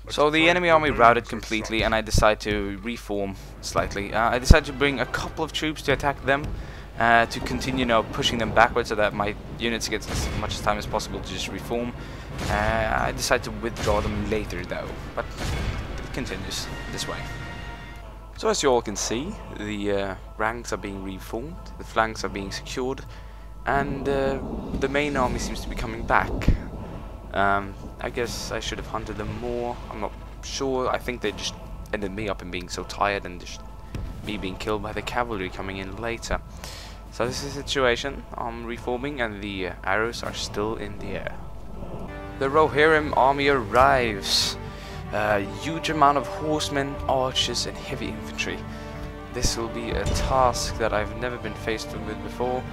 So the enemy army routed completely, and I decided to reform slightly. I decided to bring a couple of troops to attack them, to continue pushing them backwards so that my units get as much time as possible to just reform. I decided to withdraw them later though, but it continues this way. So as you all can see, the ranks are being reformed, the flanks are being secured, and the main army seems to be coming back. I guess I should have hunted them more, I'm not sure. I think they just ended me up in being so tired and just me being killed by the cavalry coming in later. So this is the situation. I'm reforming and the arrows are still in the air. The Rohirrim army arrives. A huge amount of horsemen, archers and heavy infantry. This will be a task that I've never been faced with before.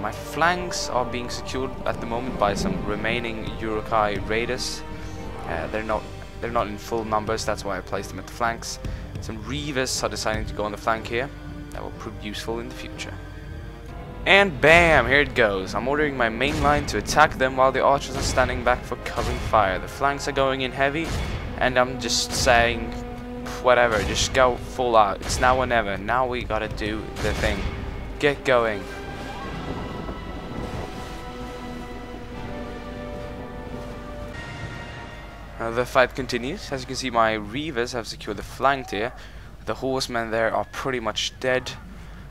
My flanks are being secured at the moment by some remaining Urukai raiders. They're not in full numbers, that's why I placed them at the flanks. Some Reavers are deciding to go on the flank here. That will prove useful in the future. And bam, here it goes. I'm ordering my main line to attack them while the archers are standing back for covering fire. The flanks are going in heavy, and I'm just saying, whatever, just go full out. It's now or never. Now we gotta do the thing. Get going. The fight continues. As you can see, my Reavers have secured the flank here. The horsemen there are pretty much dead.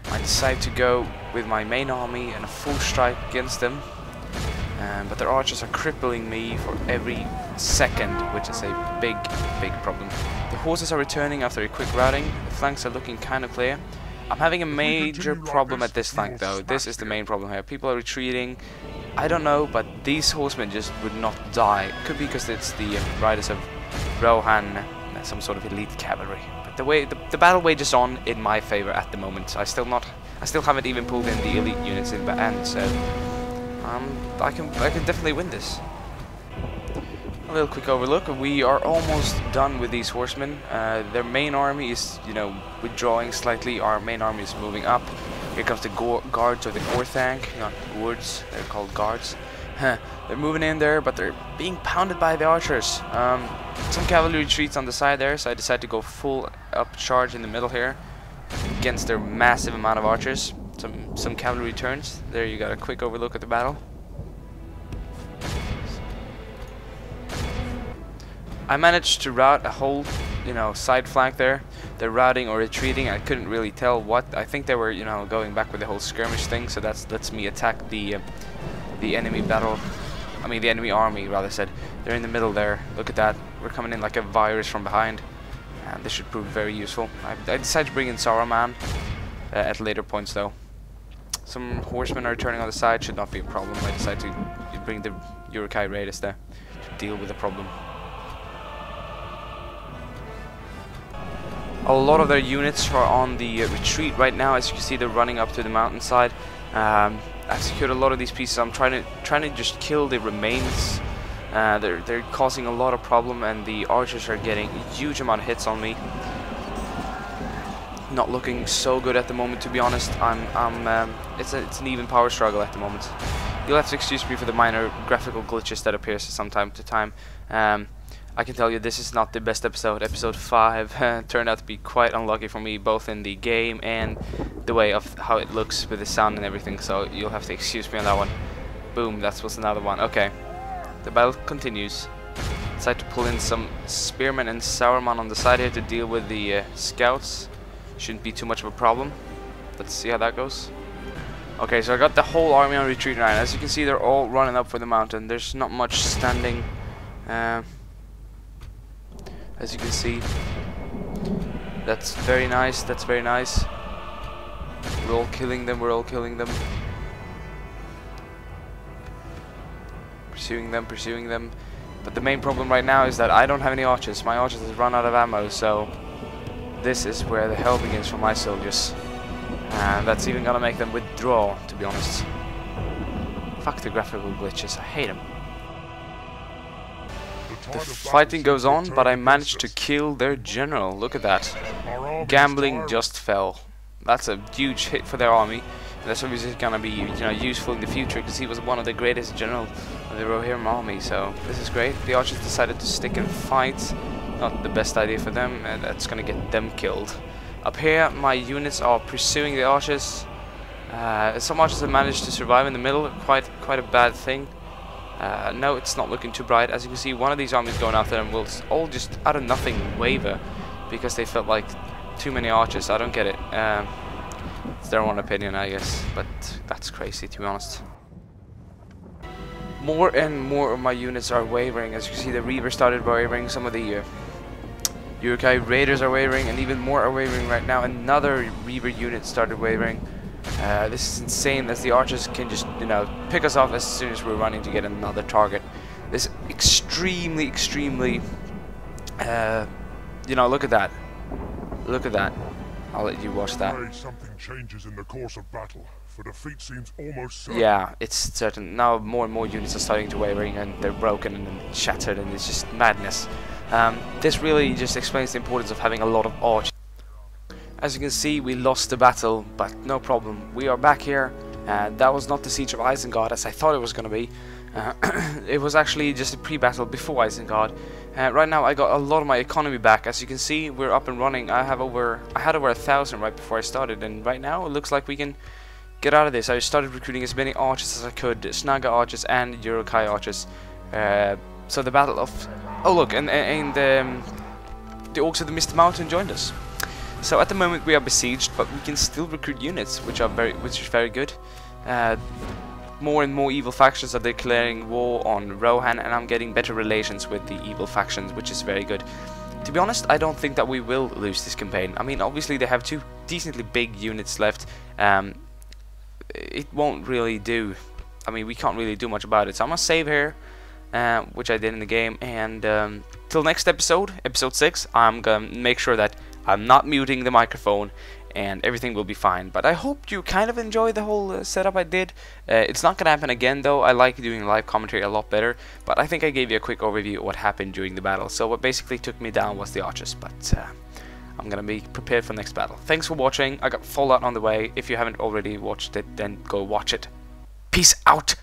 I decide to go with my main army and a full strike against them. But their archers are crippling me for every second, which is a big problem. The horses are returning after a quick routing. The flanks are looking kind of clear. I'm having a major problem at this flank though. This is the main problem here. People are retreating. I don't know, but these horsemen just would not die. Could be because it's the riders of Rohan, some sort of elite cavalry. But the battle wages on in my favor at the moment. I still haven't even pulled in the elite units in the end, so I can definitely win this. A little quick overlook. We are almost done with these horsemen. Their main army is, withdrawing slightly. Our main army is moving up. Here comes the guards or the Gorthang, not guards. They're called guards. They're moving in there, but they're being pounded by the archers. Some cavalry retreats on the side there, so I decided to go full up charge in the middle here against their massive amount of archers. Some cavalry turns. There you got a quick overlook at the battle. I managed to rout a whole, side flank there. They're routing or retreating. I couldn't really tell what. I think they were, going back with the whole skirmish thing. So that lets me attack the enemy battle. I mean, the enemy army, rather said. They're in the middle there. Look at that. We're coming in like a virus from behind. And this should prove very useful. I decided to bring in Saruman at later points, though. Some horsemen are turning on the side. Should not be a problem. I decided to bring the Urukai raiders there to deal with the problem. A lot of their units are on the retreat right now. As you can see, they're running up to the mountainside. I've secured a lot of these pieces. I'm trying to just kill the remains. They're causing a lot of problem, and the archers are getting a huge amount of hits on me. Not looking so good at the moment, to be honest. It's an even power struggle at the moment. You'll have to excuse me for the minor graphical glitches that appears from time to time. I can tell you this is not the best episode. Episode 5 turned out to be quite unlucky for me, both in the game and the way of how it looks with the sound and everything, so you'll have to excuse me on that one. Boom, that was another one. Okay, the battle continues. Decide to pull in some spearmen and Saruman on the side here to deal with the scouts. Shouldn't be too much of a problem. Let's see how that goes. Okay, so I got the whole army on retreat right now. As you can see, they're all running up for the mountain. There's not much standing. As you can see, that's very nice. That's very nice. We're all killing them. We're all killing them. Pursuing them. Pursuing them. But the main problem right now is that I don't have any archers. My archers have run out of ammo, so this is where the hell begins for my soldiers. And that's even gonna make them withdraw, to be honest. Fuck the graphical glitches. I hate them. The fighting goes on, but I managed to kill their general. Look at that. Gambling just fell. That's a huge hit for their army. And that's obviously gonna be, useful in the future, because he was one of the greatest generals of the Rohirrim army. So this is great. The archers decided to stick and fight. not the best idea for them, and that's gonna get them killed. Up here, my units are pursuing the archers. Some archers have managed to survive in the middle, quite a bad thing. No, it's not looking too bright. As you can see, one of these armies going after them will all just out of nothing waver because they felt like too many archers. I don't get it. It's their own opinion, I guess, but that's crazy, to be honest. More and more of my units are wavering. As you can see, the Reaver started wavering, some of the Urukai Raiders are wavering, and even more are wavering right now. Another Reaver unit started wavering. This is insane, as the archers can just, you know, pick us off as soon as we're running to get another target. This is extremely, you know, look at that. Look at that. I'll let you watch that. Something changes in the course of battle, for defeat seems almost certain. Yeah, it's certain. Now more and more units are starting to wavering, and they're broken and shattered, and it's just madness. This really just explains the importance of having a lot of archers. As you can see, we lost the battle, but no problem. We are back here. That was not the Siege of Isengard as I thought it was going to be. It was actually just a pre-battle before Isengard. Right now I got a lot of my economy back. As you can see, we're up and running. I had over 1,000 right before I started, and right now it looks like we can get out of this. I started recruiting as many archers as I could, Snaga archers and Urukai archers. So the battle of... Oh look, and the Orcs of the Misty Mountain joined us. So at the moment we are besieged, but we can still recruit units, which is very good. More and more evil factions are declaring war on Rohan, and I'm getting better relations with the evil factions, which is very good. To be honest, I don't think that we will lose this campaign. I mean, obviously they have 2 decently big units left. It won't really do. I mean, we can't really do much about it. So I'm gonna save here, which I did in the game, and till next episode, episode 6, I'm gonna make sure that I'm not muting the microphone and everything will be fine. But I hope you kind of enjoy the whole setup I did. It's not gonna happen again though. I like doing live commentary a lot better, but I think I gave you a quick overview of what happened during the battle. So what basically took me down was the archers, but I'm gonna be prepared for the next battle. Thanks for watching. I got Fallout on the way. If you haven't already watched it, then go watch it. Peace out.